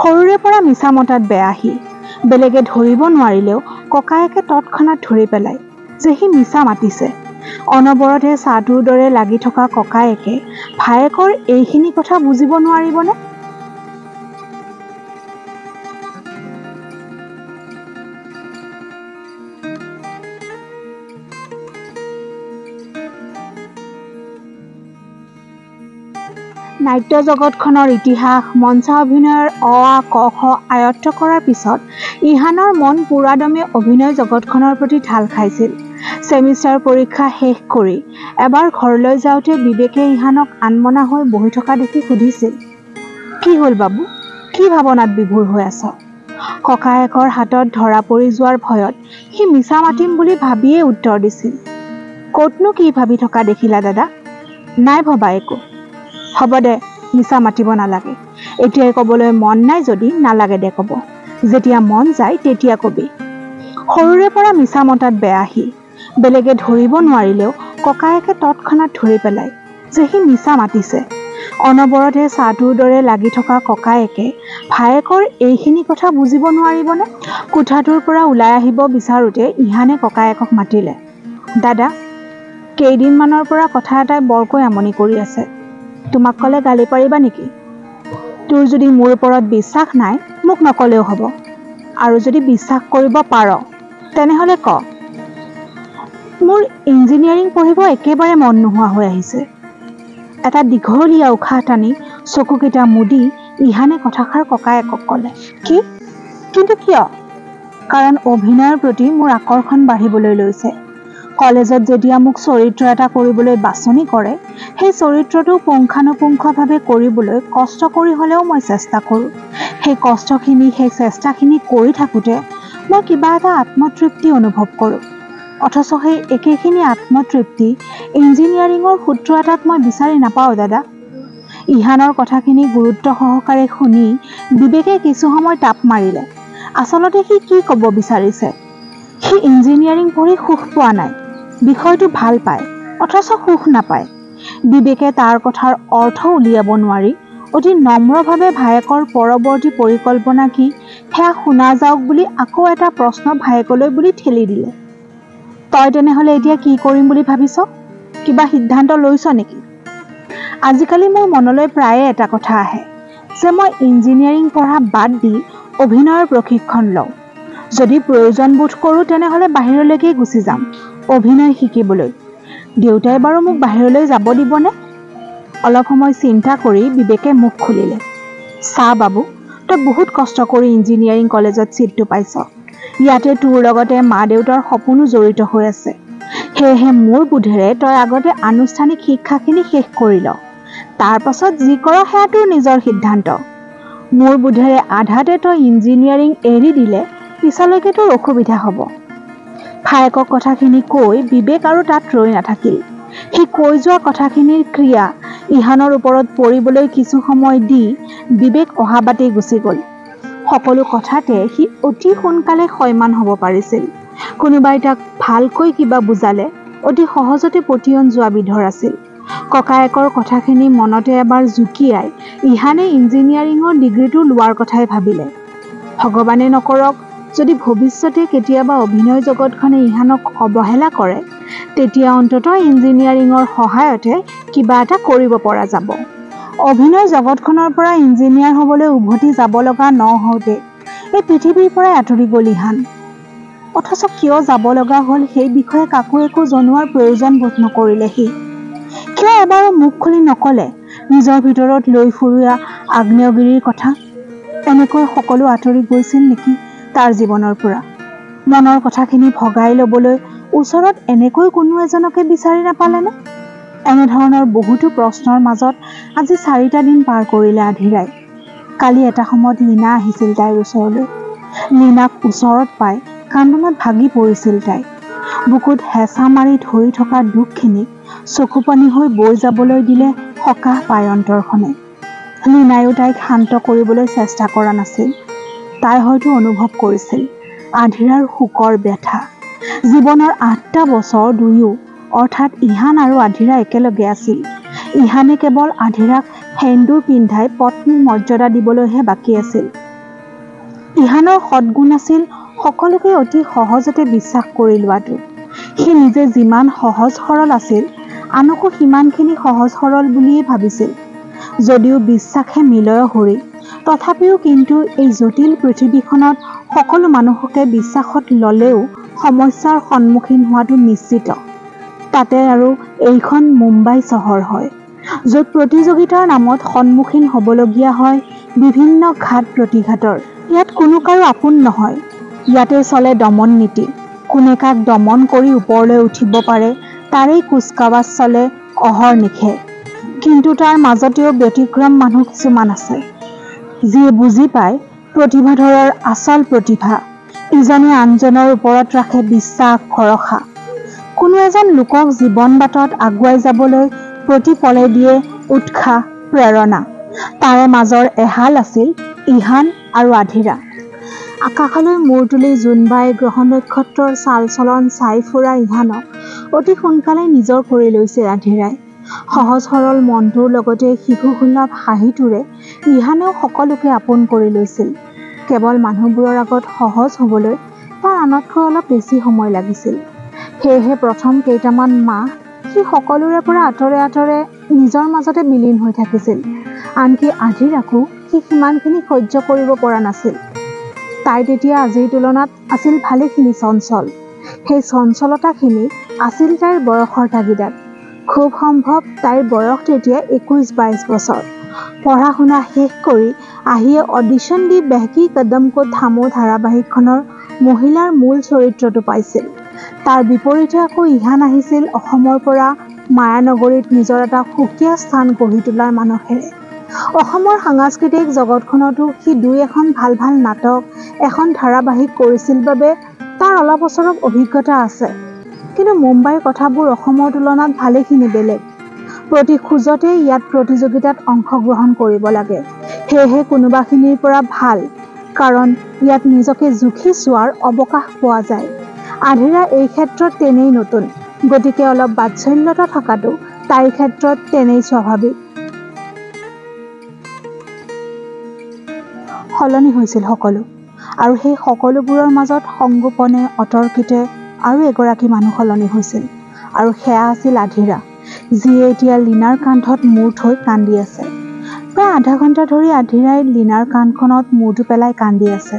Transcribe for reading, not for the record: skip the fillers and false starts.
সৰুৰে পৰা মিছা মতাত বেয়াহি বেলেগে ধৰিব নোৱাৰিলেও ককায়েকে তৎক্ষণাত ধৰি পেলায় যে সি মিছা মাতিছে। অনবৰতে চাহটোৰ দৰে লাগি থকা ককায়েকে ভায়েকৰ এইখিনি কথা বুজিব নোৱাৰিবনে? নাট্য জগতখনৰ ইতিহাস মঞ্চ অভিনয়ৰ অ আ ক খ আয়ত্ত কৰাৰ পিছত ইহানৰ মন পুৰাদমে অভিনয় জগতখনৰ প্ৰতি ঢাল খাইছিল। ছেমিষ্টাৰ পৰীক্ষা শেষ কৰি এবাৰ ঘৰলৈ যাওঁতে বিবেকে ইহানক আনমনা হৈ বহি থকা দেখি সুধিছিল, কি হ'ল বাবু, কি ভাৱনাত বিভোৰ হৈ আছ? ককায়েকৰ হাতত ধৰা পৰি যোৱাৰ ভয়ত সি মিছা মাতিম বুলি ভাবিয়েই উত্তৰ দিছিল, ক'তনো কি ভাবি থকা দেখিলা দাদা? নাই ভবা একো। হ'ব দে, মিছা মাতিব নালাগে। এতিয়াই ক'বলৈ মন নাই যদি নালাগে দে ক'ব, যেতিয়া মন যায় তেতিয়া কবি। সৰুৰে পৰা মিছা মতাত বেয়াহি বেলেগে ধৰিব নোৱাৰিলেও ককায়েকে তৎক্ষণাত ধৰি পেলায় যে সি মিছা মাতিছে। অনবৰতে চাহটোৰ দৰে লাগি থকা ককায়েকে ভায়েকৰ এইখিনি কথা বুজিব নোৱাৰিবনে? কোঠাটোৰ পৰা ওলাই আহিব বিচাৰোতে ইহানে ককায়েকক মাতিলে, দাদা, কেইদিনমানৰ পৰা কথা এটাই বৰকৈ আমনি কৰি আছে। তোমাক ক'লে গালি পাৰিবা নেকি? তোৰ যদি মোৰ ওপৰত বিশ্বাস নাই মোক নকলেও হ'ব, আৰু যদি বিশ্বাস কৰিব পাৰ তেনেহ'লে ক। মোৰ ইঞ্জিনিয়াৰিং পঢ়িব একেবাৰে মন নোহোৱা হৈ আহিছে। এটা দীঘলীয়া উশাহ টানি চকুকেইটা মুদি ইহানে কথাষাৰ ককায়েকক ক'লে। কি? কিন্তু কিয়? কাৰণ অভিনয়ৰ প্ৰতি মোৰ আকৰ্ষণ বাঢ়িবলৈ লৈছে। কলেজত যেতিয়া মোক চৰিত্ৰ এটা কৰিবলৈ বাছনি কৰে, সেই চৰিত্ৰটো পুংখানুপুংখভাৱে কৰিবলৈ কষ্ট কৰি হ'লেও মই চেষ্টা কৰোঁ। সেই চেষ্টাখিনি কৰি থাকোঁতে মই কিবা এটা আত্মতৃপ্তি অনুভৱ কৰোঁ। অথচ সেই একেখিনি আত্মতৃপ্তি ইঞ্জিনিয়াৰিঙৰ সূত্ৰ এটাত মই বিচাৰি নাপাওঁ দাদা। ইহানৰ কথাখিনি গুৰুত্ব সহকাৰে শুনি বিবেকে কিছু সময় তাপ মাৰিলে। আচলতে সি কি ক'ব বিচাৰিছে? সি ইঞ্জিনিয়াৰিং পঢ়ি সুখ পোৱা নাই, বিষয়টো ভাল পায়, অথচ সুখ নাপায়। বিবেকে তাৰ কথাৰ অৰ্থ উলিয়াব নোৱাৰি অতি নম্ৰভাৱে ভায়েকৰ পৰৱৰ্তী পৰিকল্পনা কি সেয়া শুনা যাওক বুলি আকৌ এটা প্ৰশ্ন ভায়েকলৈ বুলি ঠেলি দিলে। তই তেনেহ'লে এতিয়া কি কৰিম বুলি ভাবিছ? কিবা সিদ্ধান্ত লৈছ নেকি? আজিকালি মোৰ মনলৈ প্ৰায়ে এটা কথা আহে যে মই ইঞ্জিনিয়াৰিং পঢ়া বাদ দি অভিনয়ৰ প্ৰশিক্ষণ লওঁ। যদি প্ৰয়োজন বোধ কৰোঁ তেনেহ'লে বাহিৰলৈকে গুচি যাম অভিনয় শিকিবলৈ। দেউতাই বাৰু মোক বাহিৰলৈ যাব দিবনে? অলপ সময় চিন্তা কৰি বিবেকে মুখ খুলিলে। চা বাবু, তই বহুত কষ্ট কৰি ইঞ্জিনিয়াৰিং কলেজত ছিটটো পাইছ। ইয়াতে তোৰ লগতে মা দেউতাৰ সপোনো জড়িত হৈ আছে। সেয়েহে মোৰ বোধেৰে তই আগতে আনুষ্ঠানিক শিক্ষাখিনি শেষ কৰি ল। তাৰ পাছত যি কৰ সেয়া তোৰ নিজৰ সিদ্ধান্ত। মোৰ বোধেৰে আধাতে তই ইঞ্জিনিয়াৰিং এৰি দিলে পিছলৈকে তোৰ অসুবিধা হ'ব। ভায়েকক কথাখিনি কৈ বিবেক আৰু তাত ৰৈ নাথাকিল। সি কৈ যোৱা কথাখিনিৰ ক্ৰিয়া ইহানৰ ওপৰত পৰিবলৈ কিছু সময় দি বিবেক অহা বাটেই গুচি গ'ল। সকলো কথাতে সি অতি সোনকালে সৈমান হ'ব পাৰিছিল। কোনোবাই তাক ভালকৈ কিবা বুজালে অতি সহজতে পতিয়ন যোৱা বিধৰ আছিল। ককায়েকৰ কথাখিনি মনতে এবাৰ জুকিয়াই ইহানে ইঞ্জিনিয়াৰিঙৰ ডিগ্ৰীটো লোৱাৰ কথাই ভাবিলে। ভগৱানে নকৰক, যদি ভৱিষ্যতে কেতিয়াবা অভিনয় জগতখনে ইহানক অৱহেলা কৰে তেতিয়া অন্ততঃ ইঞ্জিনিয়াৰিঙৰ সহায়তে কিবা এটা কৰিব পৰা যাব। অভিনয় জগতখনৰ পৰা ইঞ্জিনিয়াৰ হ'বলৈ উভতি যাব লগা নহওঁতে এই পৃথিৱীৰ পৰাই আঁতৰি গ'ল ইহান। অথচ কিয় যাব লগা হ'ল সেই বিষয়ে কাকো একো জনোৱাৰ প্ৰয়োজন বোধ নকৰিলে সি। কিয় এবাৰো মুখ খুলি নকলে নিজৰ ভিতৰত লৈ ফুৰোৱা আগ্নেয়গিৰিৰ কথা? এনেকৈ সকলো আঁতৰি গৈছিল নেকি তাৰ জীৱনৰ পৰা? মনৰ কথাখিনি ভগাই ল'বলৈ ওচৰত এনেকৈ কোনো এজনকে বিচাৰি নাপালেনে? এনেধৰণৰ বহুতো প্ৰশ্নৰ মাজত আজি 4টা দিন পাৰ কৰিলে আধিৰাই। কালি এটা সময়ত লীনা আহিছিল তাইৰ ওচৰলৈ। লীনাক ওচৰত পাই কান্দোনত ভাগি পৰিছিল তাই। বুকুত হেঁচা মাৰি ধৰি থকা দুখখিনিক চকুপানী হৈ বৈ যাবলৈ দিলে সকাহ পায় অন্তৰখনে। লীনায়ো তাইক শান্ত কৰিবলৈ চেষ্টা কৰা নাছিল। তাই হয়তো অনুভৱ কৰিছিল আধিৰাৰ শোকৰ ব্যথা। জীৱনৰ 8টা বছৰ দুয়ো অৰ্থাৎ ইহান আৰু আধিৰা একেলগে আছিল। ইহানে কেৱল আধিৰাক সেন্দুৰ পিন্ধাই পত্নীৰ মৰ্যাদা দিবলৈহে বাকী আছিল। ইহানৰ সদ্গুণ আছিল সকলোকে অতি সহজতে বিশ্বাস কৰি লোৱাটো। সি নিজে যিমান সহজ সৰল আছিল, আনকো সিমানখিনি সহজ সৰল বুলিয়েই ভাবিছিল। যদিও বিশ্বাসে মিলয় হৰি, তথাপিও কিন্তু এই জটিল পৃথিৱীখনত সকলো মানুহকে বিশ্বাসত ল'লেও সমস্যাৰ সন্মুখীন হোৱাটো নিশ্চিত। তাতে আৰু এইখন মুম্বাই চহৰ হয়, য'ত প্ৰতিযোগিতাৰ নামত সন্মুখীন হ'বলগীয়া হয় বিভিন্ন ঘাত প্ৰতিঘাতৰ। ইয়াত কোনো কাৰো আপোন নহয়। ইয়াতে চলে দমন নীতি। কোনে কাক দমন কৰি ওপৰলৈ উঠিব পাৰে তাৰেই কুচকাৱাজ চলে অহৰ্নিশে। কিন্তু তাৰ মাজতেও ব্যতিক্ৰম মানুহ কিছুমান আছে, যিয়ে বুজি পায় প্ৰতিভাধৰৰ আচল প্ৰতিভা। ইজনে আনজনৰ ওপৰত ৰাখে বিশ্বাস ভৰসা। কোনো এজন লোকক জীৱন বাটত আগুৱাই যাবলৈ প্ৰতিপলে দিয়ে উৎসাহ প্ৰেৰণা। তাৰে মাজৰ এহাল আছিল ইহান আৰু আধিৰা। আকাশলৈ মূৰ তুলি জোনবাই গ্ৰহ নক্ষত্ৰৰ চাল চলন চাই ফুৰা ইহানক অতি সোনকালে নিজৰ কৰি লৈছিল আধিৰাই। সহজ সৰল মনটোৰ লগতে শিশুসুলভ হাঁহিটোৰে ইহানেও সকলোকে আপোন কৰি লৈছিল। কেৱল মানুহবোৰৰ আগত সহজ হ'বলৈ তাৰ আনতকৈ অলপ বেছি সময় লাগিছিল। সেয়েহে প্ৰথম কেইটামান মাহ সি সকলোৰে পৰা আঁতৰে আঁতৰে নিজৰ মাজতে বিলীন হৈ থাকিছিল। আনকি আধিৰাকো সি সিমানখিনি সহ্য কৰিব পৰা নাছিল। তাই তেতিয়া আজিৰ তুলনাত আছিল ভালেখিনি চঞ্চল। সেই চঞ্চলতাখিনি আছিল তাইৰ বয়সৰ তাগিদাত। খুব সম্ভৱ তাইৰ বয়স তেতিয়া 21-22 বছৰ। পঢ়া শুনা শেষ কৰি আহিয়ে অডিশ্যন দি বেহকি কদম কো থামো ধাৰাবাহিকখনৰ মহিলাৰ মূল চৰিত্ৰটো পাইছিল। তাৰ বিপৰীতে আকৌ ইহান আহিছিল অসমৰ পৰা মায়ানগৰীত নিজৰ এটা সুকীয়া স্থান গঢ়ি তোলাৰ মানসেৰে। অসমৰ সাংস্কৃতিক জগতখনতো সি দুই এখন ভাল ভাল নাটক, এখন ধাৰাবাহিক কৰিছিল বাবে তাৰ অলপ বছৰৰ অভিজ্ঞতা আছে। কিন্তু মুম্বাইৰ কথাবোৰ অসমৰ তুলনাত ভালেখিনি বেলেগ। প্ৰতি খোজতে ইয়াত প্ৰতিযোগিতাত অংশগ্ৰহণ কৰিব লাগে। সেয়েহে কোনোবাখিনিৰ পৰা ভাল, কাৰণ ইয়াত নিজকে জুখি চোৱাৰ অৱকাশ পোৱা যায়। আধিৰা এই ক্ষেত্ৰত তেনেই নতুন, গতিকে অলপ বাৎসল্যতা থকাটো তাইৰ ক্ষেত্ৰত তেনেই স্বাভাৱিক। সলনি হৈছিল সকলো, আৰু সেই সকলোবোৰৰ মাজত সংগোপনে অতৰ্কিতে আৰু এগৰাকী মানুহ সলনি হৈছিল, আৰু সেয়া আছিল আধিৰা, যিয়ে এতিয়া লীনাৰ কান্ধত মূৰ থৈ কান্দি আছে। প্ৰায় আধা ঘণ্টা ধৰি আধিৰাই লীনাৰ কান্ধখনত মূৰটো পেলাই কান্দি আছে।